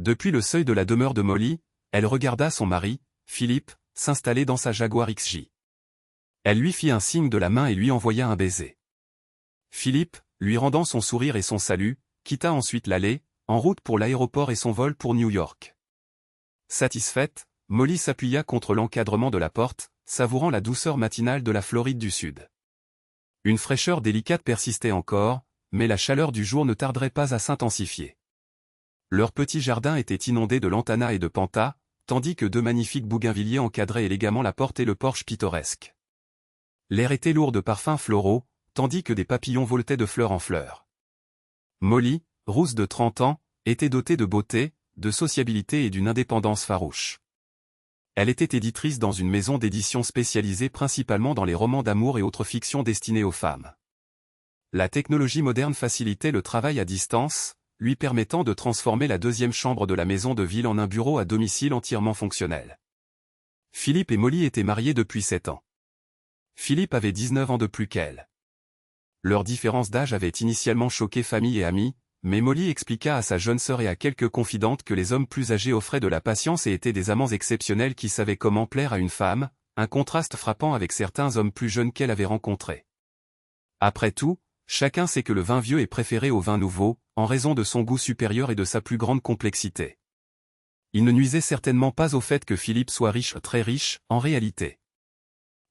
Depuis le seuil de la demeure de Molly, elle regarda son mari, Philippe, s'installer dans sa Jaguar XJ. Elle lui fit un signe de la main et lui envoya un baiser. Philippe, lui rendant son sourire et son salut, quitta ensuite l'allée, en route pour l'aéroport et son vol pour New York. Satisfaite, Molly s'appuya contre l'encadrement de la porte, savourant la douceur matinale de la Floride du Sud. Une fraîcheur délicate persistait encore, mais la chaleur du jour ne tarderait pas à s'intensifier. Leur petit jardin était inondé de lantanas et de pantas, tandis que deux magnifiques bougainvilliers encadraient élégamment la porte et le porche pittoresque. L'air était lourd de parfums floraux, tandis que des papillons voletaient de fleur en fleur. Molly, rousse de 30 ans, était dotée de beauté, de sociabilité et d'une indépendance farouche. Elle était éditrice dans une maison d'édition spécialisée principalement dans les romans d'amour et autres fictions destinées aux femmes. La technologie moderne facilitait le travail à distance, lui permettant de transformer la deuxième chambre de la maison de ville en un bureau à domicile entièrement fonctionnel. Philippe et Molly étaient mariés depuis 7 ans. Philippe avait 19 ans de plus qu'elle. Leur différence d'âge avait initialement choqué famille et amis, mais Molly expliqua à sa jeune sœur et à quelques confidentes que les hommes plus âgés offraient de la patience et étaient des amants exceptionnels qui savaient comment plaire à une femme, un contraste frappant avec certains hommes plus jeunes qu'elle avait rencontrés. Après tout, chacun sait que le vin vieux est préféré au vin nouveau, en raison de son goût supérieur et de sa plus grande complexité. Il ne nuisait certainement pas au fait que Philippe soit riche, très riche, en réalité.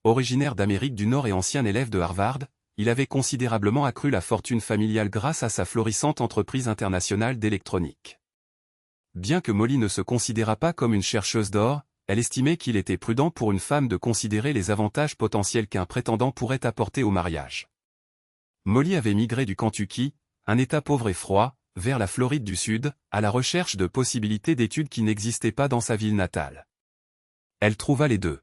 Originaire d'Amérique du Nord et ancien élève de Harvard, il avait considérablement accru la fortune familiale grâce à sa florissante entreprise internationale d'électronique. Bien que Molly ne se considérât pas comme une chercheuse d'or, elle estimait qu'il était prudent pour une femme de considérer les avantages potentiels qu'un prétendant pourrait apporter au mariage. Molly avait migré du Kentucky, un État pauvre et froid, vers la Floride du Sud, à la recherche de possibilités d'études qui n'existaient pas dans sa ville natale. Elle trouva les deux.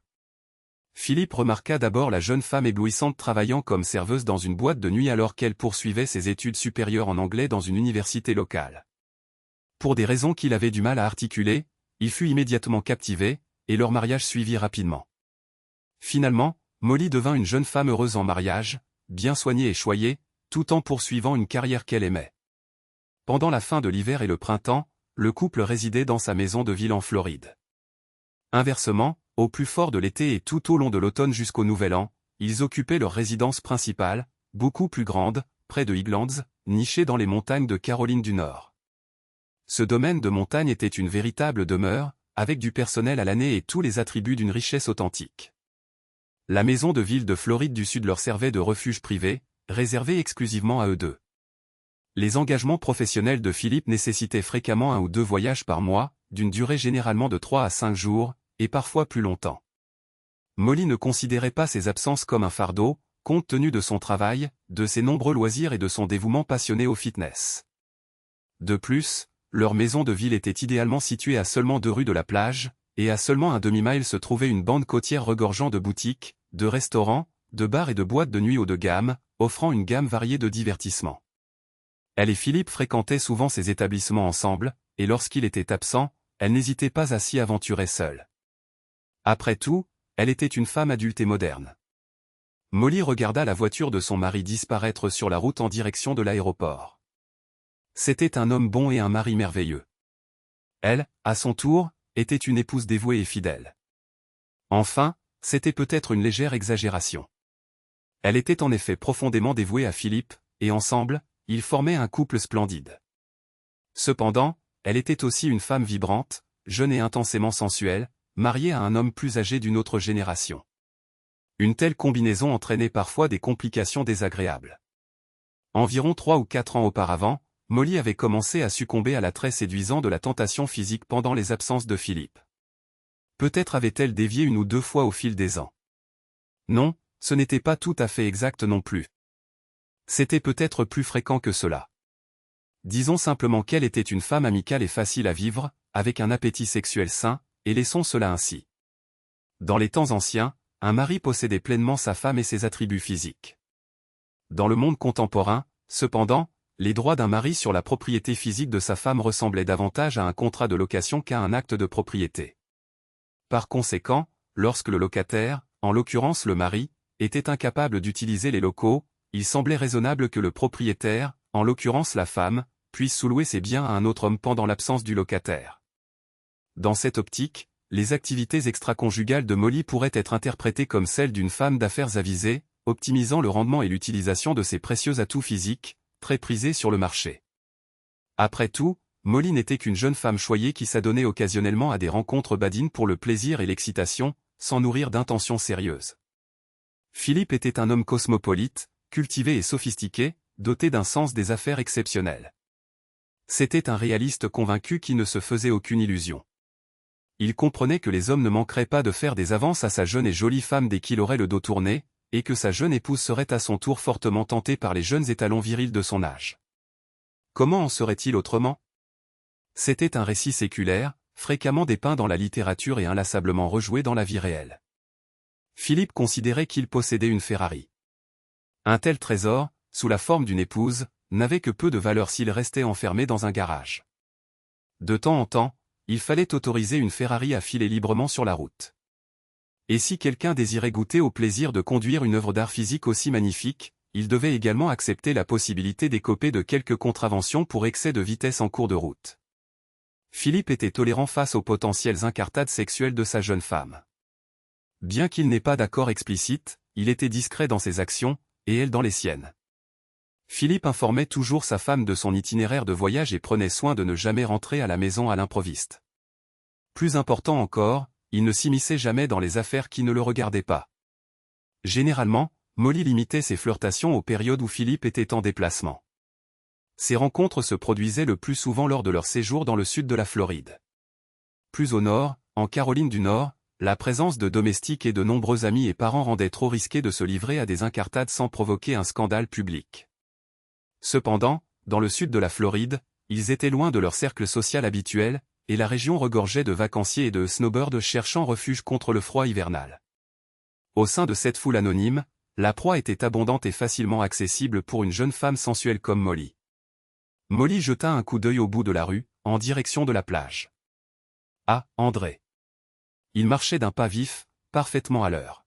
Philippe remarqua d'abord la jeune femme éblouissante travaillant comme serveuse dans une boîte de nuit alors qu'elle poursuivait ses études supérieures en anglais dans une université locale. Pour des raisons qu'il avait du mal à articuler, il fut immédiatement captivé, et leur mariage suivit rapidement. Finalement, Molly devint une jeune femme heureuse en mariage, bien soignée et choyée, tout en poursuivant une carrière qu'elle aimait. Pendant la fin de l'hiver et le printemps, le couple résidait dans sa maison de ville en Floride. Inversement, au plus fort de l'été et tout au long de l'automne jusqu'au Nouvel An, ils occupaient leur résidence principale, beaucoup plus grande, près de Highlands, nichée dans les montagnes de Caroline du Nord. Ce domaine de montagne était une véritable demeure, avec du personnel à l'année et tous les attributs d'une richesse authentique. La maison de ville de Floride du Sud leur servait de refuge privé, réservé exclusivement à eux deux. Les engagements professionnels de Philippe nécessitaient fréquemment 1 ou 2 voyages par mois, d'une durée généralement de 3 à 5 jours, et parfois plus longtemps. Molly ne considérait pas ses absences comme un fardeau, compte tenu de son travail, de ses nombreux loisirs et de son dévouement passionné au fitness. De plus, leur maison de ville était idéalement située à seulement 2 rues de la plage, et à seulement un demi-mile se trouvait une bande côtière regorgeant de boutiques, de restaurants, de bars et de boîtes de nuit haut de gamme, offrant une gamme variée de divertissements. Elle et Philippe fréquentaient souvent ces établissements ensemble, et lorsqu'il était absent, elle n'hésitait pas à s'y aventurer seule. Après tout, elle était une femme adulte et moderne. Molly regarda la voiture de son mari disparaître sur la route en direction de l'aéroport. C'était un homme bon et un mari merveilleux. Elle, à son tour, était une épouse dévouée et fidèle. Enfin, c'était peut-être une légère exagération. Elle était en effet profondément dévouée à Philippe, et ensemble, ils formaient un couple splendide. Cependant, elle était aussi une femme vibrante, jeune et intensément sensuelle, mariée à un homme plus âgé d'une autre génération. Une telle combinaison entraînait parfois des complications désagréables. Environ 3 ou 4 ans auparavant, Molly avait commencé à succomber à l'attrait séduisant de la tentation physique pendant les absences de Philippe. Peut-être avait-elle dévié 1 ou 2 fois au fil des ans. Non, ce n'était pas tout à fait exact non plus. C'était peut-être plus fréquent que cela. Disons simplement qu'elle était une femme amicale et facile à vivre, avec un appétit sexuel sain, et laissons cela ainsi. Dans les temps anciens, un mari possédait pleinement sa femme et ses attributs physiques. Dans le monde contemporain, cependant, les droits d'un mari sur la propriété physique de sa femme ressemblaient davantage à un contrat de location qu'à un acte de propriété. Par conséquent, lorsque le locataire, en l'occurrence le mari, était incapable d'utiliser les locaux, il semblait raisonnable que le propriétaire, en l'occurrence la femme, puisse sous-louer ses biens à un autre homme pendant l'absence du locataire. Dans cette optique, les activités extra-conjugales de Molly pourraient être interprétées comme celles d'une femme d'affaires avisée, optimisant le rendement et l'utilisation de ses précieux atouts physiques, très prisés sur le marché. Après tout, Molly n'était qu'une jeune femme choyée qui s'adonnait occasionnellement à des rencontres badines pour le plaisir et l'excitation, sans nourrir d'intentions sérieuses. Philippe était un homme cosmopolite, cultivé et sophistiqué, doté d'un sens des affaires exceptionnel. C'était un réaliste convaincu qui ne se faisait aucune illusion. Il comprenait que les hommes ne manqueraient pas de faire des avances à sa jeune et jolie femme dès qu'il aurait le dos tourné, et que sa jeune épouse serait à son tour fortement tentée par les jeunes étalons virils de son âge. Comment en serait-il autrement? C'était un récit séculaire, fréquemment dépeint dans la littérature et inlassablement rejoué dans la vie réelle. Philippe considérait qu'il possédait une Ferrari. Un tel trésor, sous la forme d'une épouse, n'avait que peu de valeur s'il restait enfermé dans un garage. De temps en temps, il fallait autoriser une Ferrari à filer librement sur la route. Et si quelqu'un désirait goûter au plaisir de conduire une œuvre d'art physique aussi magnifique, il devait également accepter la possibilité d'écoper de quelques contraventions pour excès de vitesse en cours de route. Philippe était tolérant face aux potentielles incartades sexuelles de sa jeune femme. Bien qu'il n'ait pas d'accord explicite, il était discret dans ses actions, et elle dans les siennes. Philippe informait toujours sa femme de son itinéraire de voyage et prenait soin de ne jamais rentrer à la maison à l'improviste. Plus important encore, il ne s'immisçait jamais dans les affaires qui ne le regardaient pas. Généralement, Molly limitait ses flirtations aux périodes où Philippe était en déplacement. Ces rencontres se produisaient le plus souvent lors de leur séjour dans le sud de la Floride. Plus au nord, en Caroline du Nord, la présence de domestiques et de nombreux amis et parents rendait trop risqué de se livrer à des incartades sans provoquer un scandale public. Cependant, dans le sud de la Floride, ils étaient loin de leur cercle social habituel, et la région regorgeait de vacanciers et de snowbirds cherchant refuge contre le froid hivernal. Au sein de cette foule anonyme, la proie était abondante et facilement accessible pour une jeune femme sensuelle comme Molly. Molly jeta un coup d'œil au bout de la rue, en direction de la plage. Ah, André. Il marchait d'un pas vif, parfaitement à l'heure.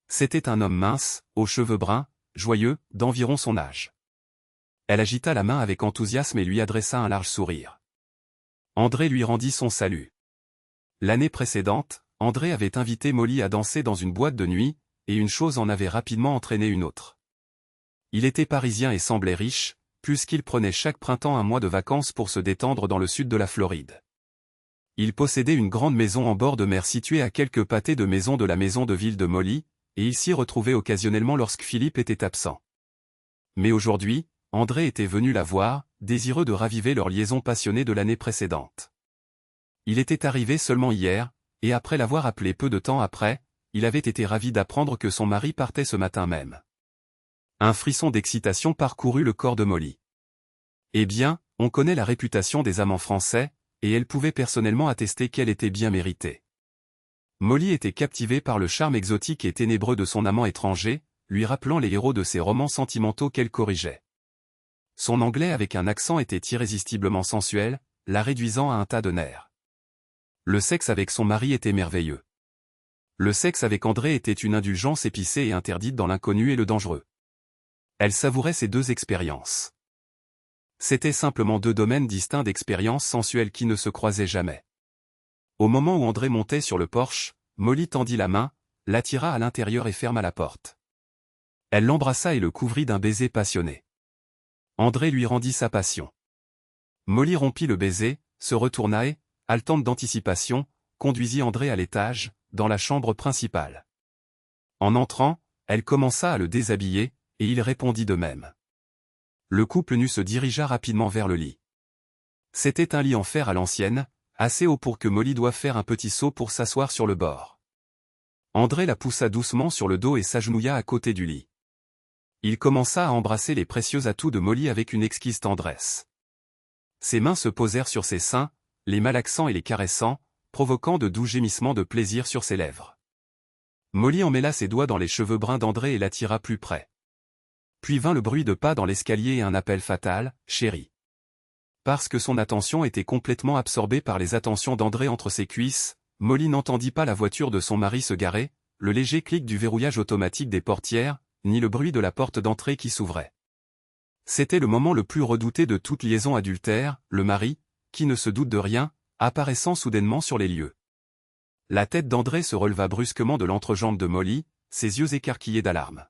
C'était un homme mince, aux cheveux bruns, joyeux, d'environ son âge. Elle agita la main avec enthousiasme et lui adressa un large sourire. André lui rendit son salut. L'année précédente, André avait invité Molly à danser dans une boîte de nuit, et une chose en avait rapidement entraîné une autre. Il était parisien et semblait riche, puisqu'il prenait chaque printemps un mois de vacances pour se détendre dans le sud de la Floride. Il possédait une grande maison en bord de mer située à quelques pâtés de maison de la maison de ville de Molly, et il s'y retrouvait occasionnellement lorsque Philippe était absent. Mais aujourd'hui, André était venu la voir, désireux de raviver leur liaison passionnée de l'année précédente. Il était arrivé seulement hier, et après l'avoir appelé peu de temps après, il avait été ravi d'apprendre que son mari partait ce matin même. Un frisson d'excitation parcourut le corps de Molly. Eh bien, on connaît la réputation des amants français, et elle pouvait personnellement attester qu'elle était bien méritée. Molly était captivée par le charme exotique et ténébreux de son amant étranger, lui rappelant les héros de ses romans sentimentaux qu'elle corrigeait. Son anglais avec un accent était irrésistiblement sensuel, la réduisant à un tas de nerfs. Le sexe avec son mari était merveilleux. Le sexe avec André était une indulgence épicée et interdite dans l'inconnu et le dangereux. Elle savourait ces deux expériences. C'étaient simplement deux domaines distincts d'expériences sensuelles qui ne se croisaient jamais. Au moment où André montait sur le porche, Molly tendit la main, l'attira à l'intérieur et ferma la porte. Elle l'embrassa et le couvrit d'un baiser passionné. André lui rendit sa passion. Molly rompit le baiser, se retourna et, haletante d'anticipation, conduisit André à l'étage, dans la chambre principale. En entrant, elle commença à le déshabiller, et il répondit de même. Le couple nu se dirigea rapidement vers le lit. C'était un lit en fer à l'ancienne, assez haut pour que Molly doive faire un petit saut pour s'asseoir sur le bord. André la poussa doucement sur le dos et s'agenouilla à côté du lit. Il commença à embrasser les précieux atouts de Molly avec une exquise tendresse. Ses mains se posèrent sur ses seins, les malaxant et les caressant, provoquant de doux gémissements de plaisir sur ses lèvres. Molly emmêla ses doigts dans les cheveux bruns d'André et l'attira plus près. Puis vint le bruit de pas dans l'escalier et un appel fatal, « Chérie ». Parce que son attention était complètement absorbée par les attentions d'André entre ses cuisses, Molly n'entendit pas la voiture de son mari se garer, le léger clic du verrouillage automatique des portières, ni le bruit de la porte d'entrée qui s'ouvrait. C'était le moment le plus redouté de toute liaison adultère, le mari, qui ne se doute de rien, apparaissant soudainement sur les lieux. La tête d'André se releva brusquement de l'entrejambe de Molly, ses yeux écarquillés d'alarme.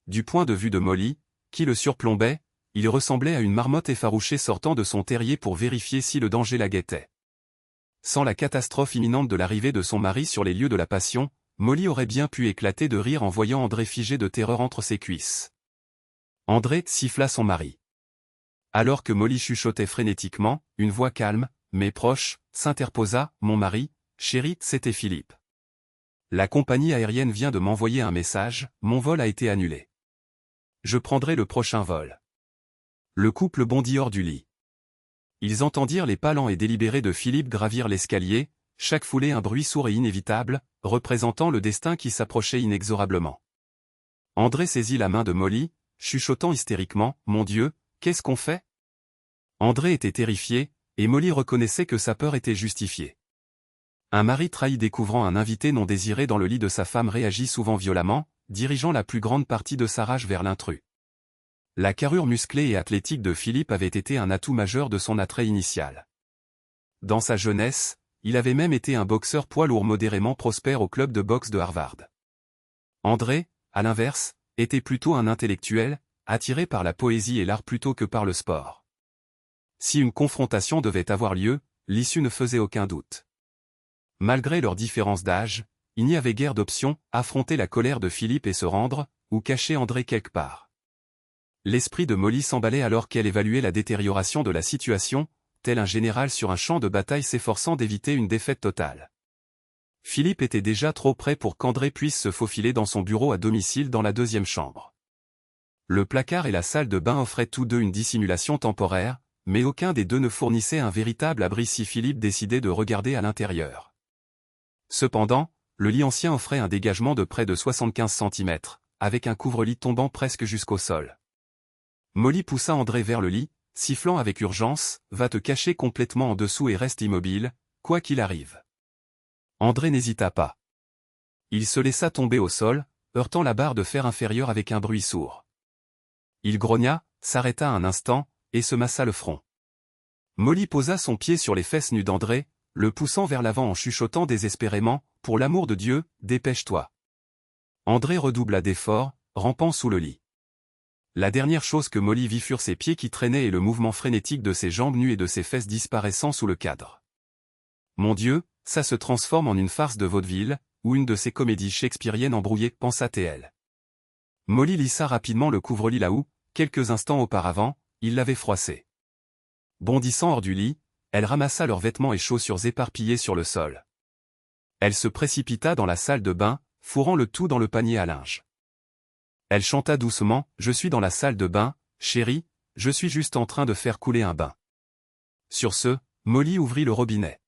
Du point de vue de Molly, qui le surplombait, il ressemblait à une marmotte effarouchée sortant de son terrier pour vérifier si le danger la guettait. Sans la catastrophe imminente de l'arrivée de son mari sur les lieux de la passion, Molly aurait bien pu éclater de rire en voyant André figé de terreur entre ses cuisses. André siffla son mari. Alors que Molly chuchotait frénétiquement, une voix calme, mais proche, s'interposa. « Mon mari, chérie, c'était Philippe. La compagnie aérienne vient de m'envoyer un message, mon vol a été annulé. Je prendrai le prochain vol. » Le couple bondit hors du lit. Ils entendirent les pas lents et délibérés de Philippe gravir l'escalier, chaque foulée un bruit sourd et inévitable, représentant le destin qui s'approchait inexorablement. André saisit la main de Molly, chuchotant hystériquement, « Mon Dieu, qu'est-ce qu'on fait ?» André était terrifié, et Molly reconnaissait que sa peur était justifiée. Un mari trahi découvrant un invité non désiré dans le lit de sa femme réagit souvent violemment, dirigeant la plus grande partie de sa rage vers l'intrus. La carrure musclée et athlétique de Philippe avait été un atout majeur de son attrait initial. Dans sa jeunesse, il avait même été un boxeur poids lourd modérément prospère au club de boxe de Harvard. André, à l'inverse, était plutôt un intellectuel, attiré par la poésie et l'art plutôt que par le sport. Si une confrontation devait avoir lieu, l'issue ne faisait aucun doute. Malgré leur différence d'âge, il n'y avait guère d'option, affronter la colère de Philippe et se rendre, ou cacher André quelque part. L'esprit de Molly s'emballait alors qu'elle évaluait la détérioration de la situation, tel un général sur un champ de bataille s'efforçant d'éviter une défaite totale. Philippe était déjà trop près pour qu'André puisse se faufiler dans son bureau à domicile dans la deuxième chambre. Le placard et la salle de bain offraient tous deux une dissimulation temporaire, mais aucun des deux ne fournissait un véritable abri si Philippe décidait de regarder à l'intérieur. Cependant, le lit ancien offrait un dégagement de près de 75 cm, avec un couvre-lit tombant presque jusqu'au sol. Molly poussa André vers le lit, sifflant avec urgence, « Va te cacher complètement en dessous et reste immobile, quoi qu'il arrive. » André n'hésita pas. Il se laissa tomber au sol, heurtant la barre de fer inférieure avec un bruit sourd. Il grogna, s'arrêta un instant, et se massa le front. Molly posa son pied sur les fesses nues d'André, le poussant vers l'avant en chuchotant désespérément, « Pour l'amour de Dieu, dépêche-toi. » André redoubla d'efforts, rampant sous le lit. La dernière chose que Molly vit furent ses pieds qui traînaient et le mouvement frénétique de ses jambes nues et de ses fesses disparaissant sous le cadre. Mon Dieu, ça se transforme en une farce de vaudeville, ou une de ces comédies shakespeariennes embrouillées, pensa-t-elle. Molly lissa rapidement le couvre-lit là où, quelques instants auparavant, il l'avait froissé. Bondissant hors du lit, elle ramassa leurs vêtements et chaussures éparpillés sur le sol. Elle se précipita dans la salle de bain, fourrant le tout dans le panier à linge. Elle chanta doucement, « Je suis dans la salle de bain, chérie, je suis juste en train de faire couler un bain. » Sur ce, Molly ouvrit le robinet.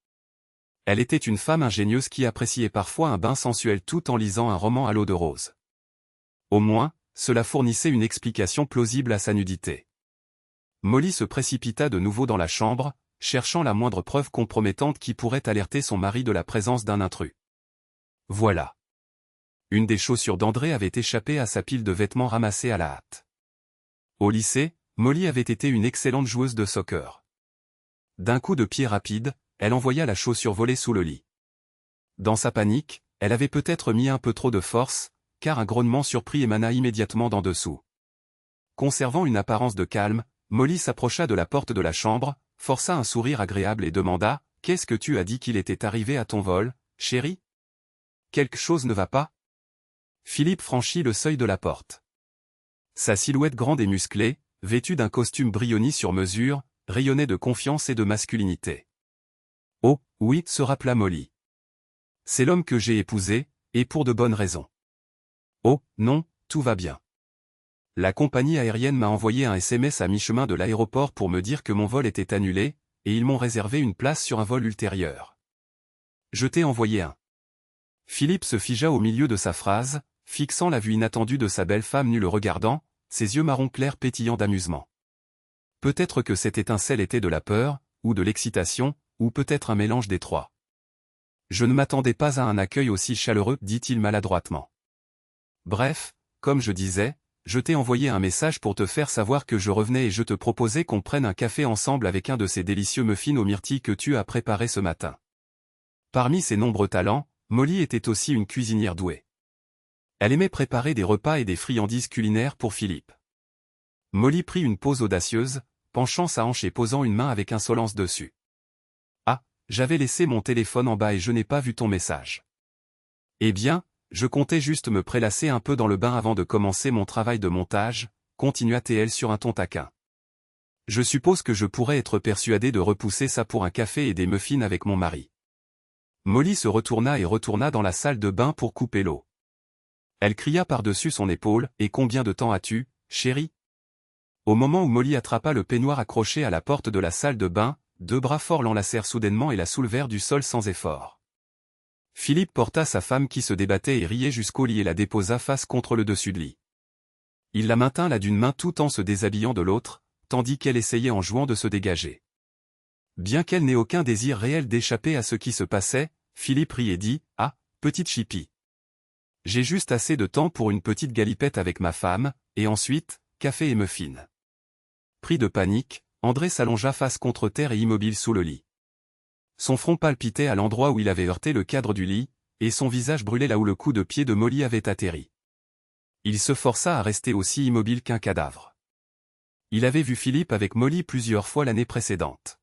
Elle était une femme ingénieuse qui appréciait parfois un bain sensuel tout en lisant un roman à l'eau de rose. Au moins, cela fournissait une explication plausible à sa nudité. Molly se précipita de nouveau dans la chambre, cherchant la moindre preuve compromettante qui pourrait alerter son mari de la présence d'un intrus. Voilà. Une des chaussures d'André avait échappé à sa pile de vêtements ramassés à la hâte. Au lycée, Molly avait été une excellente joueuse de soccer. D'un coup de pied rapide, elle envoya la chaussure voler sous le lit. Dans sa panique, elle avait peut-être mis un peu trop de force, car un grognement surpris émana immédiatement d'en dessous. Conservant une apparence de calme, Molly s'approcha de la porte de la chambre, força un sourire agréable et demanda, « Qu'est-ce que tu as dit qu'il était arrivé à ton vol, chérie ? Quelque chose ne va pas ?» Philippe franchit le seuil de la porte. Sa silhouette grande et musclée, vêtue d'un costume brioni sur mesure, rayonnait de confiance et de masculinité. « Oh, oui, se rappela Molly. C'est l'homme que j'ai épousé, et pour de bonnes raisons. » « Oh, non, tout va bien. La compagnie aérienne m'a envoyé un SMS à mi-chemin de l'aéroport pour me dire que mon vol était annulé, et ils m'ont réservé une place sur un vol ultérieur. Je t'ai envoyé un. » Philippe se figea au milieu de sa phrase, fixant la vue inattendue de sa belle femme nue le regardant, ses yeux marron clair pétillant d'amusement. Peut-être que cette étincelle était de la peur, ou de l'excitation, ou peut-être un mélange des trois. « Je ne m'attendais pas à un accueil aussi chaleureux, dit-il maladroitement. Bref, comme je disais, je t'ai envoyé un message pour te faire savoir que je revenais et je te proposais qu'on prenne un café ensemble avec un de ces délicieux muffins aux myrtilles que tu as préparés ce matin. » Parmi ses nombreux talents, Molly était aussi une cuisinière douée. Elle aimait préparer des repas et des friandises culinaires pour Philippe. Molly prit une pose audacieuse, penchant sa hanche et posant une main avec insolence dessus. « Ah, j'avais laissé mon téléphone en bas et je n'ai pas vu ton message. »« Eh bien, je comptais juste me prélasser un peu dans le bain avant de commencer mon travail de montage, » continua-t-elle sur un ton taquin. « Je suppose que je pourrais être persuadée de repousser ça pour un café et des muffins avec mon mari. » Molly se retourna dans la salle de bain pour couper l'eau. Elle cria par-dessus son épaule, « Et combien de temps as-tu, chérie ?» Au moment où Molly attrapa le peignoir accroché à la porte de la salle de bain, deux bras forts l'enlacèrent soudainement et la soulevèrent du sol sans effort. Philippe porta sa femme qui se débattait et riait jusqu'au lit et la déposa face contre le dessus de lit. Il la maintint là d'une main tout en se déshabillant de l'autre, tandis qu'elle essayait en jouant de se dégager. Bien qu'elle n'ait aucun désir réel d'échapper à ce qui se passait, Philippe rit et dit, « Ah, petite chipie. J'ai juste assez de temps pour une petite galipette avec ma femme, et ensuite, café et muffins. » Pris de panique, André s'allongea face contre terre et immobile sous le lit. Son front palpitait à l'endroit où il avait heurté le cadre du lit, et son visage brûlait là où le coup de pied de Molly avait atterri. Il se força à rester aussi immobile qu'un cadavre. Il avait vu Philippe avec Molly plusieurs fois l'année précédente.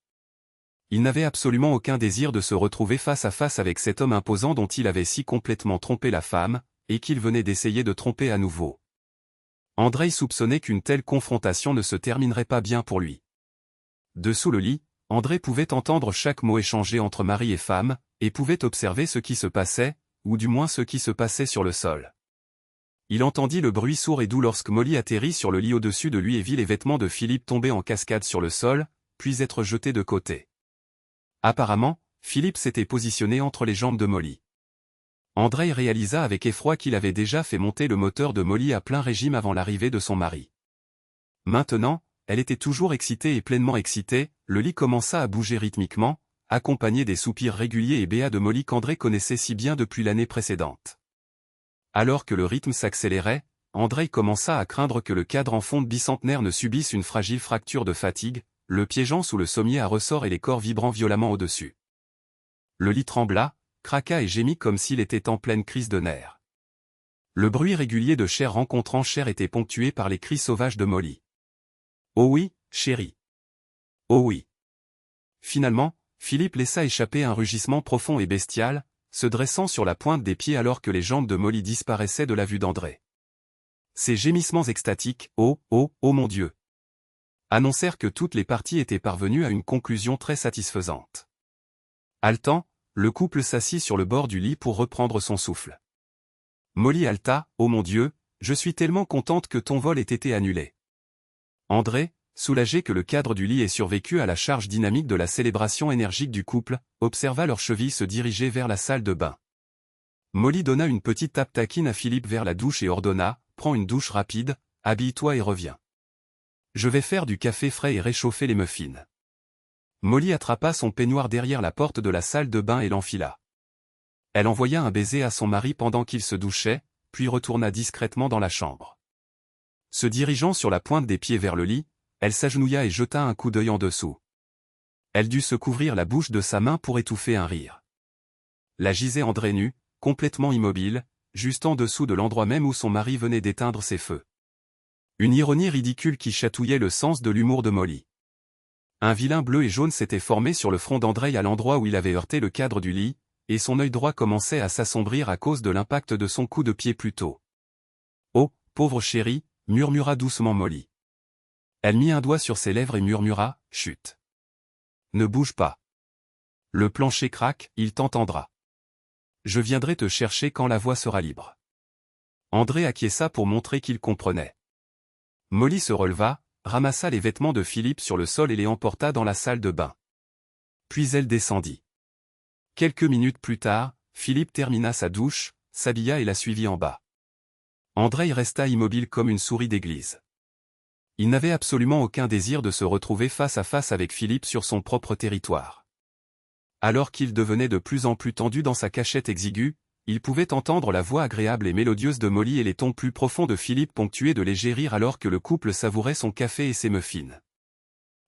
Il n'avait absolument aucun désir de se retrouver face à face avec cet homme imposant dont il avait si complètement trompé la femme, et qu'il venait d'essayer de tromper à nouveau. André soupçonnait qu'une telle confrontation ne se terminerait pas bien pour lui. Dessous le lit, André pouvait entendre chaque mot échangé entre mari et femme, et pouvait observer ce qui se passait, ou du moins ce qui se passait sur le sol. Il entendit le bruit sourd et doux lorsque Molly atterrit sur le lit au-dessus de lui et vit les vêtements de Philippe tomber en cascade sur le sol, puis être jetés de côté. Apparemment, Philippe s'était positionné entre les jambes de Molly. André réalisa avec effroi qu'il avait déjà fait monter le moteur de Molly à plein régime avant l'arrivée de son mari. Maintenant, elle était toujours excitée et pleinement excitée, le lit commença à bouger rythmiquement, accompagné des soupirs réguliers et béats de Molly qu'André connaissait si bien depuis l'année précédente. Alors que le rythme s'accélérait, André commença à craindre que le cadre en fonte bicentenaire ne subisse une fragile fracture de fatigue, le piégeant sous le sommier à ressort et les corps vibrant violemment au-dessus. Le lit trembla, craqua et gémit comme s'il était en pleine crise de nerfs. Le bruit régulier de chair rencontrant chair était ponctué par les cris sauvages de Molly. « Oh oui, chérie. Oh oui. » Finalement, Philippe laissa échapper un rugissement profond et bestial, se dressant sur la pointe des pieds alors que les jambes de Molly disparaissaient de la vue d'André. Ces gémissements extatiques, « Oh, oh, oh mon Dieu !» annoncèrent que toutes les parties étaient parvenues à une conclusion très satisfaisante. Haletant, le couple s'assit sur le bord du lit pour reprendre son souffle. Molly haleta, « Oh mon Dieu, je suis tellement contente que ton vol ait été annulé. » André, soulagé que le cadre du lit ait survécu à la charge dynamique de la célébration énergique du couple, observa leurs chevilles se diriger vers la salle de bain. Molly donna une petite tape taquine à Philippe vers la douche et ordonna, « Prends une douche rapide, habille-toi et reviens. Je vais faire du café frais et réchauffer les muffins. » Molly attrapa son peignoir derrière la porte de la salle de bain et l'enfila. Elle envoya un baiser à son mari pendant qu'il se douchait, puis retourna discrètement dans la chambre. Se dirigeant sur la pointe des pieds vers le lit, elle s'agenouilla et jeta un coup d'œil en dessous. Elle dut se couvrir la bouche de sa main pour étouffer un rire. Là gisait André nu, complètement immobile, juste en dessous de l'endroit même où son mari venait d'éteindre ses feux. Une ironie ridicule qui chatouillait le sens de l'humour de Molly. Un vilain bleu et jaune s'était formé sur le front d'André à l'endroit où il avait heurté le cadre du lit, et son œil droit commençait à s'assombrir à cause de l'impact de son coup de pied plus tôt. « Oh, pauvre chérie !» murmura doucement Molly. Elle mit un doigt sur ses lèvres et murmura, « Chut. Ne bouge pas. Le plancher craque, il t'entendra. Je viendrai te chercher quand la voie sera libre. » André acquiesça pour montrer qu'il comprenait. Molly se releva, ramassa les vêtements de Philippe sur le sol et les emporta dans la salle de bain. Puis elle descendit. Quelques minutes plus tard, Philippe termina sa douche, s'habilla et la suivit en bas. André resta immobile comme une souris d'église. Il n'avait absolument aucun désir de se retrouver face à face avec Philippe sur son propre territoire. Alors qu'il devenait de plus en plus tendu dans sa cachette exiguë, il pouvait entendre la voix agréable et mélodieuse de Molly et les tons plus profonds de Philippe ponctués de légers rires alors que le couple savourait son café et ses muffins.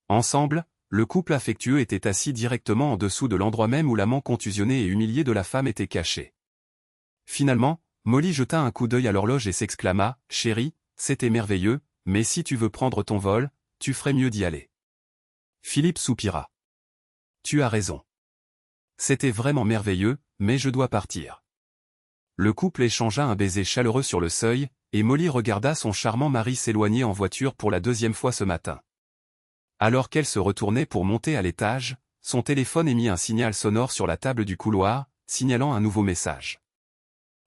Ensemble, le couple affectueux était assis directement en dessous de l'endroit même où l'amant contusionné et humilié de la femme était caché. Finalement, Molly jeta un coup d'œil à l'horloge et s'exclama « Chérie, c'était merveilleux, mais si tu veux prendre ton vol, tu ferais mieux d'y aller. » Philippe soupira. « Tu as raison. C'était vraiment merveilleux, mais je dois partir. » Le couple échangea un baiser chaleureux sur le seuil, et Molly regarda son charmant mari s'éloigner en voiture pour la deuxième fois ce matin. Alors qu'elle se retournait pour monter à l'étage, son téléphone émit un signal sonore sur la table du couloir, signalant un nouveau message.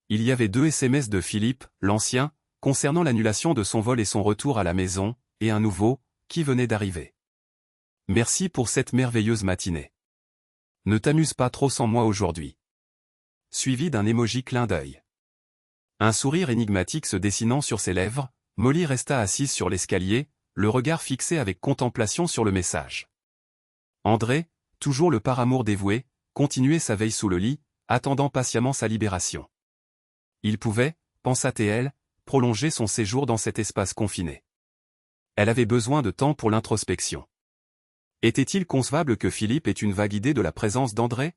Il y avait 2 SMS de Philippe, l'ancien, concernant l'annulation de son vol et son retour à la maison, et un nouveau, qui venait d'arriver. « Merci pour cette merveilleuse matinée. Ne t'amuse pas trop sans moi aujourd'hui. » Suivi d'un emoji clin d'œil. Un sourire énigmatique se dessinant sur ses lèvres, Molly resta assise sur l'escalier, le regard fixé avec contemplation sur le message. André, toujours le paramour dévoué, continuait sa veille sous le lit, attendant patiemment sa libération. Il pouvait, pensa-t-elle, prolonger son séjour dans cet espace confiné. Elle avait besoin de temps pour l'introspection. Était-il concevable que Philippe ait une vague idée de la présence d'André?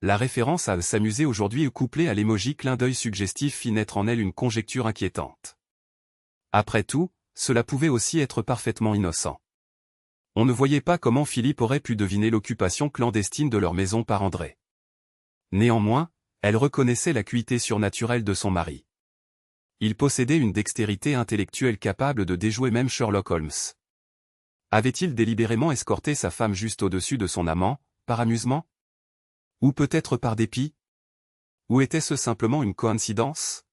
La référence à s'amuser aujourd'hui couplée à l'émoji clin d'œil suggestif fit naître en elle une conjecture inquiétante. Après tout, cela pouvait aussi être parfaitement innocent. On ne voyait pas comment Philippe aurait pu deviner l'occupation clandestine de leur maison par André. Néanmoins, elle reconnaissait l'acuité surnaturelle de son mari. Il possédait une dextérité intellectuelle capable de déjouer même Sherlock Holmes. Avait-il délibérément escorté sa femme juste au-dessus de son amant, par amusement? Ou peut-être par dépit? Ou était-ce simplement une coïncidence?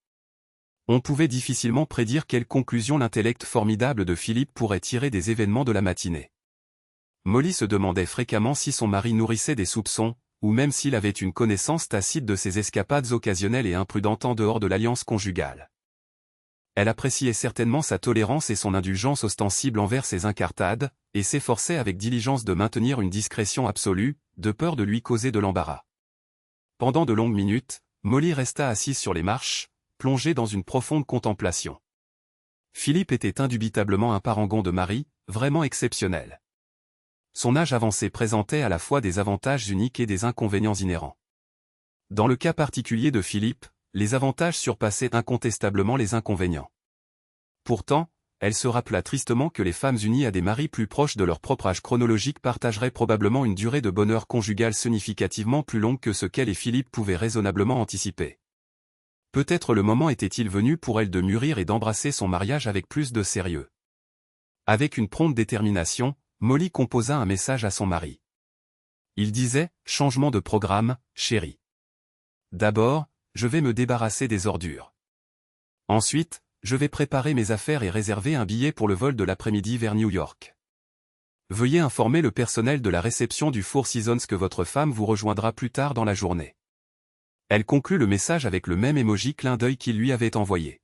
On pouvait difficilement prédire quelle conclusion l'intellect formidable de Philippe pourrait tirer des événements de la matinée. Molly se demandait fréquemment si son mari nourrissait des soupçons, ou même s'il avait une connaissance tacite de ses escapades occasionnelles et imprudentes en dehors de l'alliance conjugale. Elle appréciait certainement sa tolérance et son indulgence ostensible envers ses incartades, et s'efforçait avec diligence de maintenir une discrétion absolue, de peur de lui causer de l'embarras. Pendant de longues minutes, Molly resta assise sur les marches, plongée dans une profonde contemplation. Philippe était indubitablement un parangon de mari, vraiment exceptionnel. Son âge avancé présentait à la fois des avantages uniques et des inconvénients inhérents. Dans le cas particulier de Philippe, les avantages surpassaient incontestablement les inconvénients. Pourtant, elle se rappela tristement que les femmes unies à des maris plus proches de leur propre âge chronologique partageraient probablement une durée de bonheur conjugal significativement plus longue que ce qu'elle et Philippe pouvaient raisonnablement anticiper. Peut-être le moment était-il venu pour elle de mûrir et d'embrasser son mariage avec plus de sérieux. Avec une prompte détermination, Molly composa un message à son mari. Il disait « Changement de programme, chérie. D'abord, je vais me débarrasser des ordures. Ensuite, je vais préparer mes affaires et réserver un billet pour le vol de l'après-midi vers New York. Veuillez informer le personnel de la réception du Four Seasons que votre femme vous rejoindra plus tard dans la journée. » Elle conclut le message avec le même emoji clin d'œil qu'il lui avait envoyé.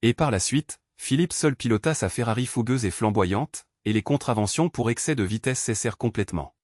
Et par la suite, Philippe seul pilota sa Ferrari fougueuse et flamboyante, et les contraventions pour excès de vitesse cessèrent complètement.